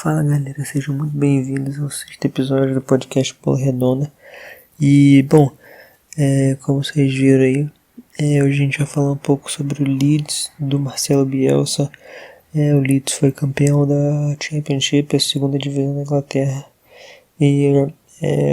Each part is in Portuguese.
Fala galera, sejam muito bem-vindos ao sexto episódio do podcast Bola Redonda. E bom, como vocês viram aí, hoje a gente vai falar um pouco sobre o Leeds do Marcelo Bielsa. O Leeds foi campeão da Championship, a segunda divisão da Inglaterra. E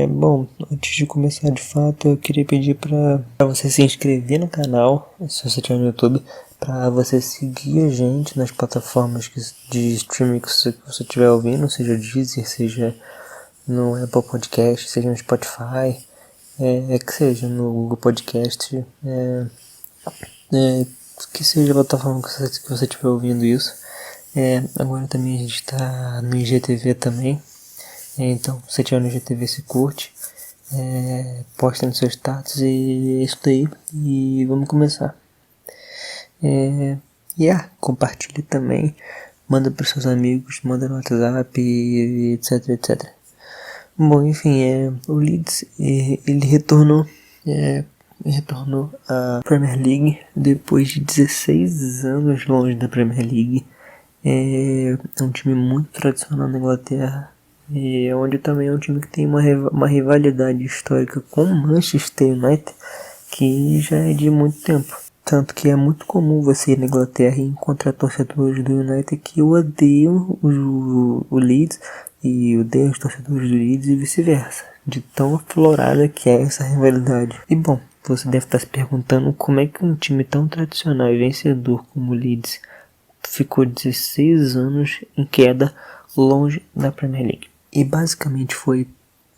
bom, antes de começar de fato, eu queria pedir para você se inscrever no canal, se você estiver no YouTube, para você seguir a gente nas plataformas de streaming que você estiver ouvindo, seja Deezer, seja no Apple Podcast, seja no Spotify, que seja no Google Podcast, que seja a plataforma que você estiver ouvindo isso. Agora também a gente está no IGTV também. Então, se você estiver no IGTV, se curte, posta nos seus status e é isso daí. E vamos começar. Compartilhe também, manda para seus amigos, manda no WhatsApp, etc, etc. Bom, enfim, o Leeds, ele retornou à Premier League depois de 16 anos longe da Premier League. É um time muito tradicional na Inglaterra, onde também é um time que tem uma rivalidade histórica com o Manchester United, que já é de muito tempo. Tanto que é muito comum você ir na Inglaterra e encontrar torcedores do United que odeiam o Leeds e odeiam os torcedores do Leeds e vice-versa, de tão aflorada que é essa rivalidade. E bom, você deve estar se perguntando como é que um time tão tradicional e vencedor como o Leeds ficou 16 anos em queda longe da Premier League. E basicamente foi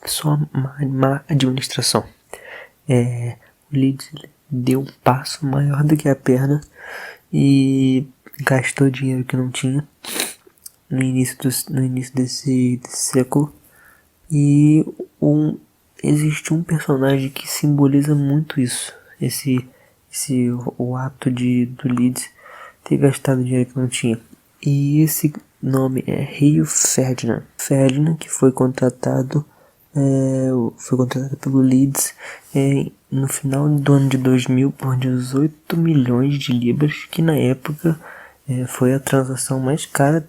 só má administração. O Leeds deu um passo maior do que a perna e gastou dinheiro que não tinha no início desse século. E existe um personagem que simboliza muito isso, o ato do Leeds ter gastado dinheiro que não tinha. E esse nome é Rio Ferdinand. Ferdinand, que foi contratado pelo Leeds no final do ano de 2000 por 18 milhões de libras, que na época foi a transação mais cara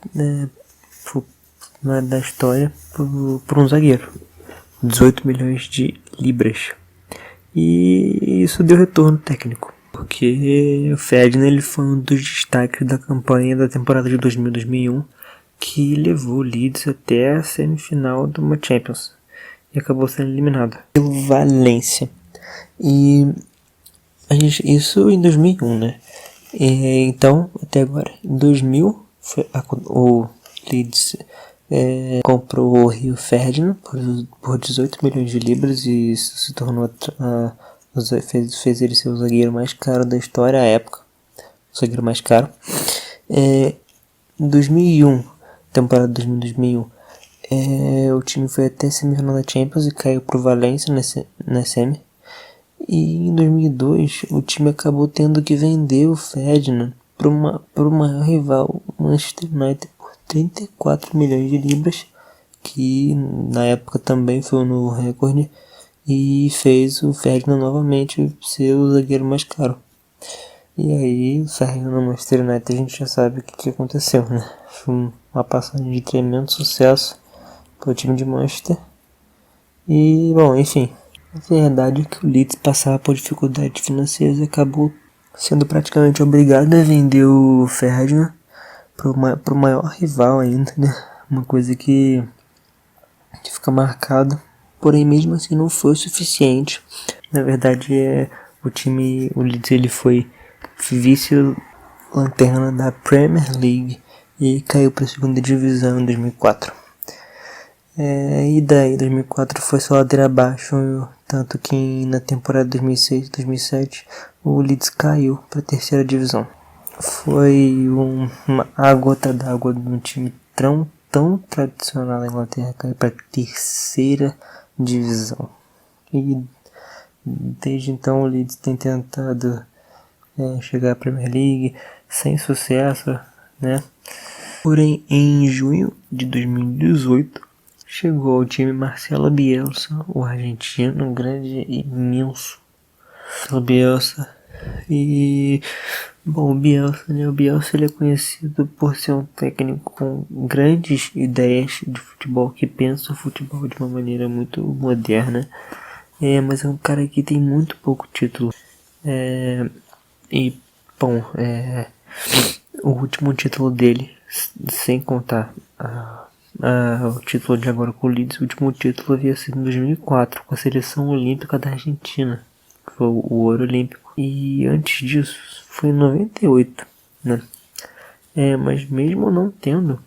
da história por um zagueiro. 18 milhões de libras. E isso deu retorno técnico, porque o Ferdinand ele foi um dos destaques da campanha da temporada de 2000-2001, que levou o Leeds até a semifinal de uma Champions e acabou sendo eliminado pelo Valência. E isso em 2001, né? Então, até agora, em 2000, o Leeds comprou o Rio Ferdinand por 18 milhões de libras e isso se tornou fez ele ser o zagueiro mais caro da história à época. O zagueiro mais caro. Em 2001, temporada 2000-2001, o time foi até a semifinal da Champions e caiu pro Valência na semi. E em 2002 o time acabou tendo que vender o Ferdinand para o maior rival, o Manchester United, por 34 milhões de libras, que na época também foi um novo recorde e fez o Ferdinand novamente ser o zagueiro mais caro. E aí o Ferdinand no Manchester United a gente já sabe o que aconteceu, né? Foi uma passagem de tremendo sucesso para o time de Manchester. E bom, enfim, a verdade é que o Leeds passava por dificuldades financeiras e acabou sendo praticamente obrigado a vender o Ferdinand para o maior rival ainda, né? Uma coisa que fica marcado, porém mesmo assim não foi o suficiente. Na verdade o Leeds ele foi vice-lanterna da Premier League e caiu para a segunda divisão em 2004. E daí 2004 foi só ladeira abaixo, tanto que na temporada 2006-2007 o Leeds caiu para a terceira divisão. Foi a gota d'água de um time tão tradicional na Inglaterra cair para a terceira divisão. E desde então o Leeds tem tentado chegar à Premier League sem sucesso, né? Porém, em junho de 2018 chegou ao time Marcelo Bielsa, o argentino, grande e imenso. Marcelo Bielsa E, bom, o Bielsa, né? O Bielsa ele é conhecido por ser um técnico com grandes ideias de futebol, que pensa o futebol de uma maneira muito moderna. Mas é um cara que tem muito pouco título. E, bom, o último título dele, sem contar o título de agora com o Leeds, o último título havia sido em 2004, com a seleção olímpica da Argentina, que foi o ouro olímpico. E antes disso, foi em 98, né? Mas mesmo não tendo,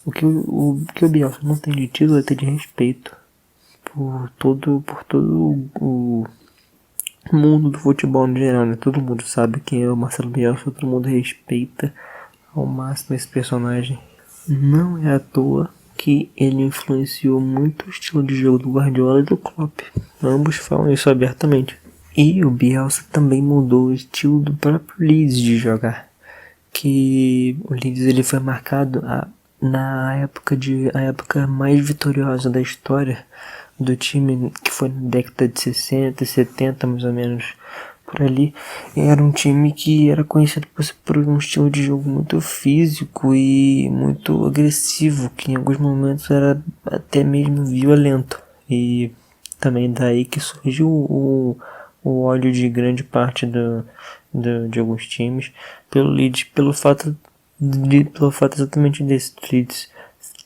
o que o Bielsa não tem de título é ter de respeito por todo o mundo do futebol no geral, né? Todo mundo sabe quem é o Marcelo Bielsa, todo mundo respeita ao máximo esse personagem. Não é à toa que ele influenciou muito o estilo de jogo do Guardiola e do Klopp. Ambos falam isso abertamente. E o Bielsa também mudou o estilo do próprio Leeds de jogar. Que o Leeds ele foi marcado a época mais vitoriosa da história do time, que foi na década de 60 e 70 mais ou menos, por ali. Era um time que era conhecido por um estilo de jogo muito físico e muito agressivo, que em alguns momentos era até mesmo violento. E também daí que surgiu o ódio de grande parte de alguns times pelo Leeds, pelo fato exatamente desse Leeds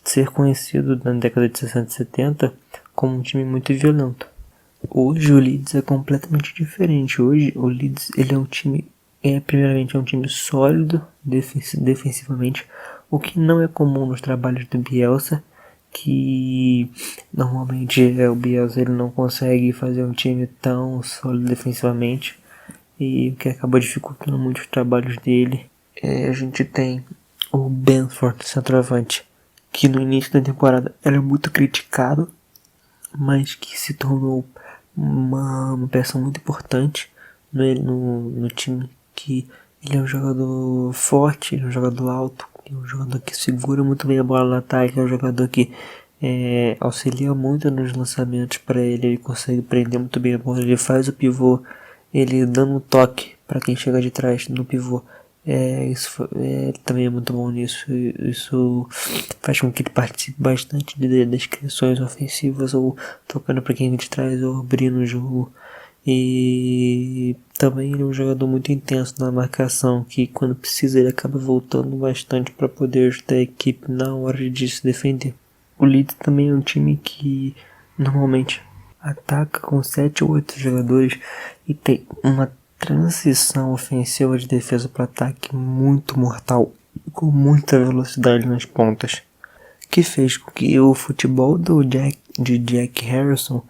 ser conhecido na década de 60 e 70 como um time muito violento. Hoje o Leeds é completamente diferente. Hoje o Leeds ele é um time, primeiramente é um time sólido defensivamente, o que não é comum nos trabalhos do Bielsa, que normalmente o Bielsa ele não consegue fazer um time tão sólido defensivamente, e o que acaba dificultando muito os trabalhos dele. A gente tem o Bamford, centroavante, que no início da temporada era muito criticado, mas que se tornou uma peça muito importante no time, que ele é um jogador forte, ele é um jogador alto, é um jogador que segura muito bem a bola no ataque, é um jogador que auxilia muito nos lançamentos para ele consegue prender muito bem a bola, ele faz o pivô, ele dando um toque para quem chega de trás no pivô. Isso também é muito bom nisso. Isso faz com que ele participe bastante das criações ofensivas, ou tocando para quem vem de trás, ou abrindo o jogo. E também ele é um jogador muito intenso na marcação, que quando precisa ele acaba voltando bastante para poder ajudar a equipe na hora de se defender. O Leeds também é um time que normalmente ataca com 7 ou 8 jogadores e tem uma transição ofensiva de defesa para ataque muito mortal, com muita velocidade nas pontas, que fez com que o futebol de Jack Harrison,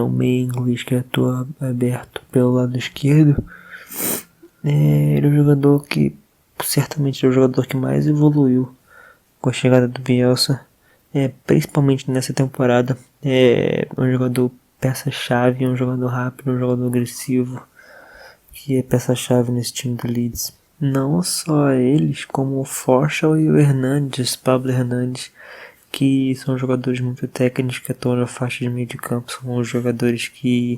o meio inglês que atua aberto pelo lado esquerdo, ele é um jogador que certamente é o jogador que mais evoluiu com a chegada do Bielsa, principalmente nessa temporada. É um jogador peça-chave, é um jogador rápido, um jogador agressivo, que é peça-chave nesse time do Leeds. Não só eles, como o Forshall e o Hernandes, Pablo Hernandes, que são jogadores muito técnicos que atuam na faixa de meio de campo. São os jogadores que,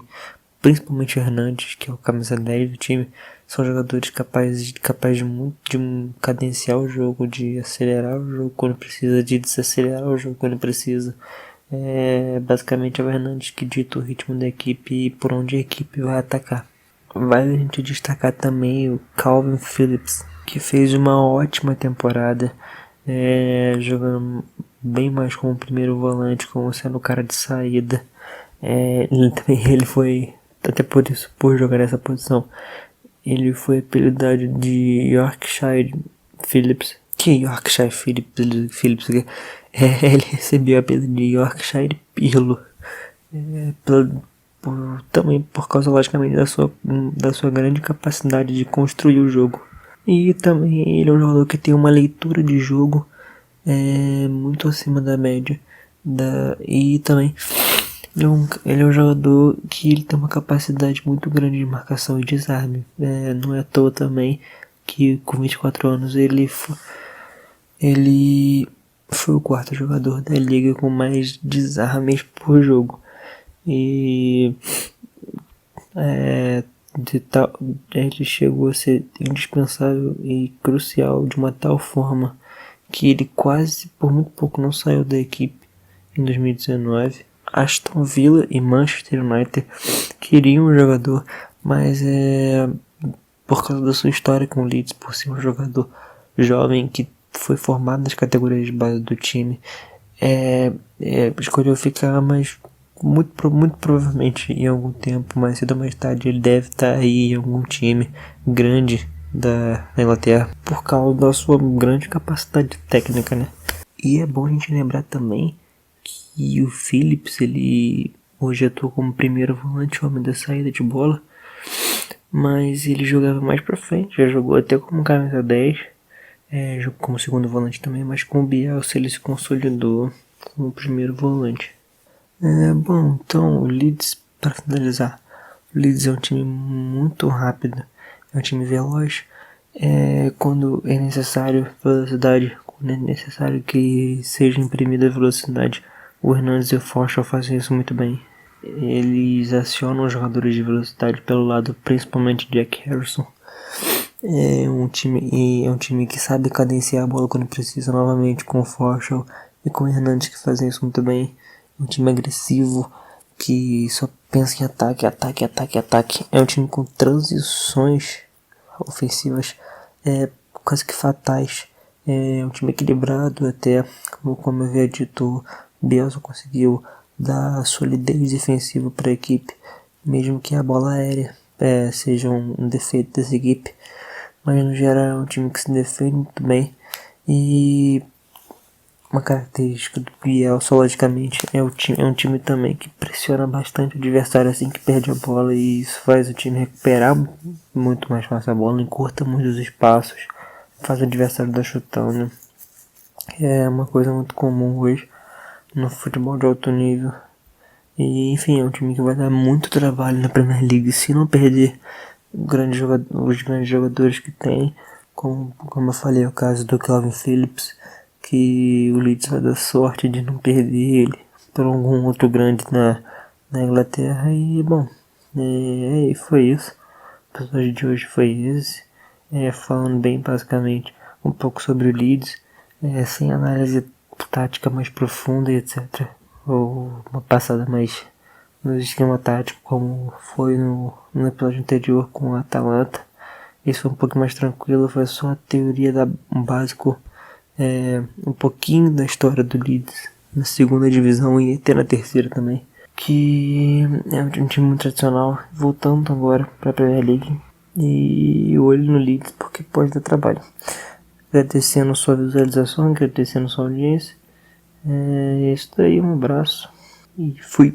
principalmente o Hernandes, que é o camisa 10 do time, são jogadores capazes de cadenciar o jogo, de acelerar o jogo quando precisa, de desacelerar o jogo quando precisa. Basicamente é o Hernandes que dita o ritmo da equipe e por onde a equipe vai atacar. Vale a gente destacar também o Calvin Phillips, que fez uma ótima temporada, jogando bem mais como primeiro volante, como sendo o cara de saída. Ele foi, até por jogar nessa posição, ele foi apelidado de Yorkshire Phillips. Que Yorkshire Phillips? Ele recebeu o apelido de Yorkshire Pirlo. Também por causa, logicamente, da sua grande capacidade de construir o jogo. E também ele é um jogador que tem uma leitura de jogo muito acima da média. E também ele é um jogador que ele tem uma capacidade muito grande de marcação e desarme. Não é à toa também que com 24 anos ele foi o quarto jogador da liga com mais desarmes por jogo. E ele chegou a ser indispensável e crucial de uma tal forma que ele quase por muito pouco não saiu da equipe em 2019. Aston Villa e Manchester United queriam um jogador, mas por causa da sua história com o Leeds, por ser um jogador jovem que foi formado nas categorias de base do time, escolheu ficar, mas muito provavelmente em algum tempo, mais cedo ou mais tarde, ele deve estar aí em algum time grande da Inglaterra, por causa da sua grande capacidade técnica, né? E é bom a gente lembrar também que o Phillips, ele hoje atua como primeiro volante, homem da saída de bola, mas ele jogava mais pra frente, já jogou até como camisa 10, jogou como segundo volante também, mas com o Bielsa ele se consolidou como primeiro volante. Bom, então o Leeds, para finalizar, o Leeds é um time muito rápido, é um time veloz, quando é necessário velocidade, quando é necessário que seja imprimida velocidade, o Hernandes e o Forshaw fazem isso muito bem. Eles acionam os jogadores de velocidade pelo lado, principalmente Jack Harrison. É um time que sabe cadenciar a bola quando precisa, novamente com o Forshaw e com o Hernandes, que fazem isso muito bem. Um time agressivo que só pensa em ataque. É um time com transições ofensivas quase que fatais. É um time equilibrado até, como eu havia dito, o Bielsa conseguiu dar solidez defensiva para a equipe, mesmo que a bola aérea seja um defeito dessa equipe, mas no geral é um time que se defende muito bem. E uma característica do Bielsa, logicamente, é um time também que pressiona bastante o adversário assim que perde a bola, e isso faz o time recuperar muito mais fácil a bola, encurta muito os espaços, faz o adversário dar chutão, né? É uma coisa muito comum hoje no futebol de alto nível. E enfim, é um time que vai dar muito trabalho na Premier League se não perder os grandes jogadores que tem, como eu falei, o caso do Calvin Phillips, que o Leeds vai dar sorte de não perder ele por algum outro grande na Inglaterra. E bom, foi isso. O episódio de hoje foi esse, falando bem basicamente um pouco sobre o Leeds, sem análise tática mais profunda e etc, ou uma passada mais no esquema tático, como foi no episódio anterior com o Atalanta. Esse foi um pouco mais tranquilo, foi só a teoria um básico, um pouquinho da história do Leeds na segunda divisão e até na terceira também, que é um time muito tradicional, voltando agora para a Premier League, e olho no Leeds porque pode dar trabalho. Agradecendo sua visualização, agradecendo sua audiência. É isso daí, um abraço e fui.